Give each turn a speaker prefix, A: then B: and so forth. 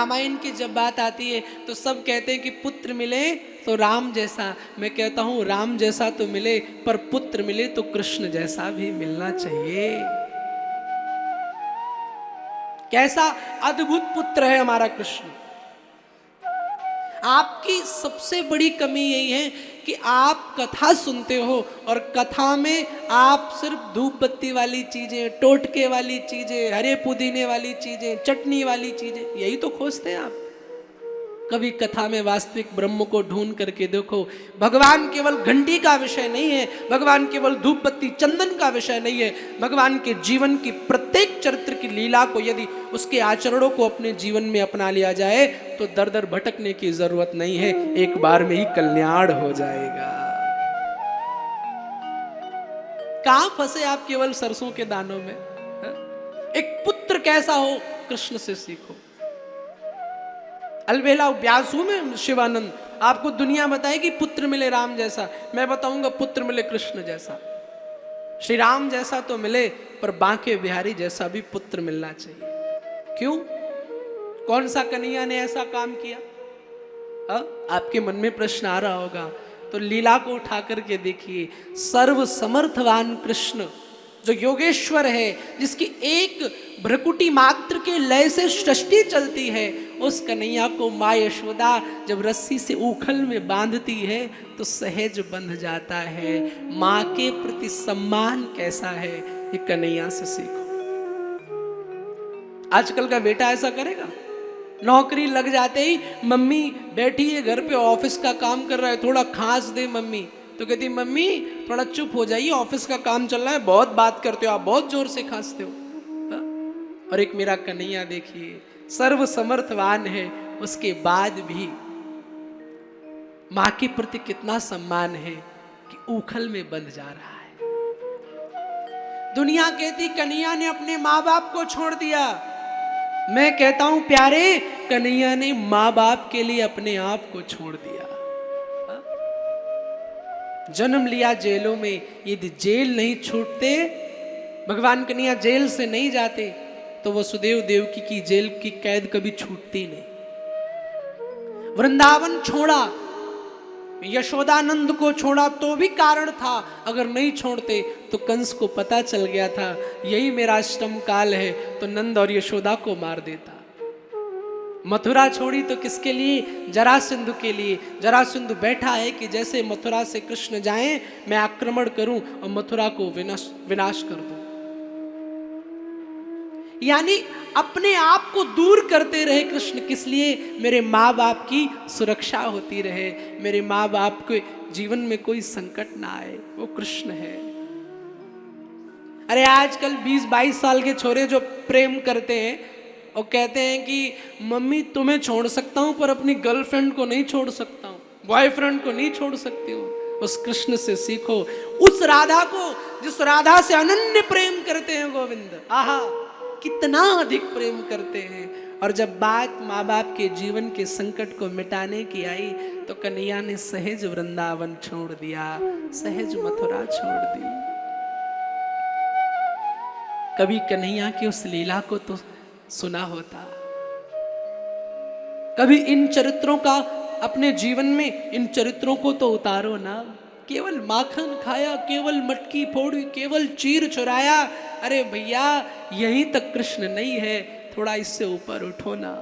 A: रामायण की जब बात आती है तो सब कहते हैं कि पुत्र मिले तो राम जैसा। मैं कहता हूं राम जैसा तो मिले, पर पुत्र मिले तो कृष्ण जैसा भी मिलना चाहिए। कैसा अद्भुत पुत्र है हमारा कृष्ण। आपकी सबसे बड़ी कमी यही है कि आप कथा सुनते हो और कथा में आप सिर्फ धूप बत्ती वाली चीजें, टोटके वाली चीजें, हरे पुदीने वाली चीजें, चटनी वाली चीजें, यही तो खोजते हैं आप। कभी कथा में वास्तविक ब्रह्म को ढूंढ करके देखो। भगवान केवल घंटी का विषय नहीं है, भगवान केवल धूप बत्ती चंदन का विषय नहीं है। भगवान के जीवन की प्रत्येक चरित्र की लीला को, यदि उसके आचरणों को अपने जीवन में अपना लिया जाए तो दर दर भटकने की जरूरत नहीं है, एक बार में ही कल्याण हो जाएगा। कहां फंसे आप केवल सरसों के दानों में? एक पुत्र कैसा हो कृष्ण से सीखो। अलबेला व्यासु में शिवानंद आपको दुनिया बताएगी पुत्र मिले राम जैसा, मैं बताऊंगा पुत्र मिले कृष्ण जैसा। श्री राम जैसा तो मिले, पर बांके बिहारी जैसा भी पुत्र मिलना चाहिए। क्यों? कौन सा कन्हैया ने ऐसा काम किया? आपके मन में प्रश्न आ रहा होगा तो लीला को उठा करके देखिए। सर्व समर्थवान कृष्ण जो योगेश्वर है, जिसकी एक भ्रकुटी मात्र के लय से सृष्टि चलती है, उस कन्हैया को माँ यशोदा जब रस्सी से उखल में बांधती है तो सहज बंध जाता है। माँ के प्रति सम्मान कैसा है, ये कन्हैया से सीखो। आजकल का बेटा ऐसा करेगा? नौकरी लग जाते ही मम्मी बैठी है घर पे, ऑफिस का काम कर रहा है, थोड़ा खांस दे मम्मी, तो कहती मम्मी थोड़ा चुप हो जाइए, ऑफिस का काम चल रहा है, बहुत बात करते हो आप, बहुत जोर से खांसते हो। और एक मेरा कन्हैया देखिए, सर्व समर्थवान है, उसके बाद भी मां के प्रति कितना सम्मान है कि उखल में बंध जा रहा है। दुनिया कहती कन्हैया ने अपने माँ बाप को छोड़ दिया, मैं कहता हूं प्यारे, कन्हैया ने माँ बाप के लिए अपने आप को छोड़ दिया। जन्म लिया जेलों में, यदि जेल नहीं छूटते, भगवान कन्हैया जेल से नहीं जाते, तो वसुदेव देवकी की जेल की कैद कभी छूटती नहीं। वृंदावन छोड़ा, यशोदानंद को छोड़ा तो भी कारण था, अगर नहीं छोड़ते तो कंस को पता चल गया था यही मेरा अष्टम काल है, तो नंद और यशोदा को मार देता। मथुरा छोड़ी तो किसके लिए? जरासंध के लिए। जरासंध बैठा है कि जैसे मथुरा से कृष्ण जाएं, मैं आक्रमण करूं और मथुरा को विनाश कर दूं। यानी अपने आप को दूर करते रहे कृष्ण, किस लिए? मेरे माँ बाप की सुरक्षा होती रहे, मेरे माँ बाप के जीवन में कोई संकट ना आए, वो कृष्ण है। अरे आजकल 20-22 साल के छोरे जो प्रेम करते हैं और कहते हैं कि मम्मी तुम्हें छोड़ सकता हूं पर अपनी गर्लफ्रेंड को नहीं छोड़ सकता हूं, बॉयफ्रेंड को नहीं छोड़ सकती हूं, उस कृष्ण से सीखो, उस राधा को जिस राधा से अनन्य प्रेम करते हैं गोविंद। आहा, कितना अधिक प्रेम करते हैं। और जब बात माँ बाप के जीवन के संकट को मिटाने की आई तो कन्हैया ने सहज वृंदावन छोड़ दिया, सहज मथुरा छोड़ दी। कभी कन्हैया की उस लीला को तो सुना होता, कभी इन चरित्रों का अपने जीवन में, इन चरित्रों को तो उतारो ना। केवल माखन खाया, केवल मटकी फोड़ी, केवल चीर चुराया, अरे भैया यहीं तक कृष्ण नहीं है, थोड़ा इससे ऊपर उठो ना।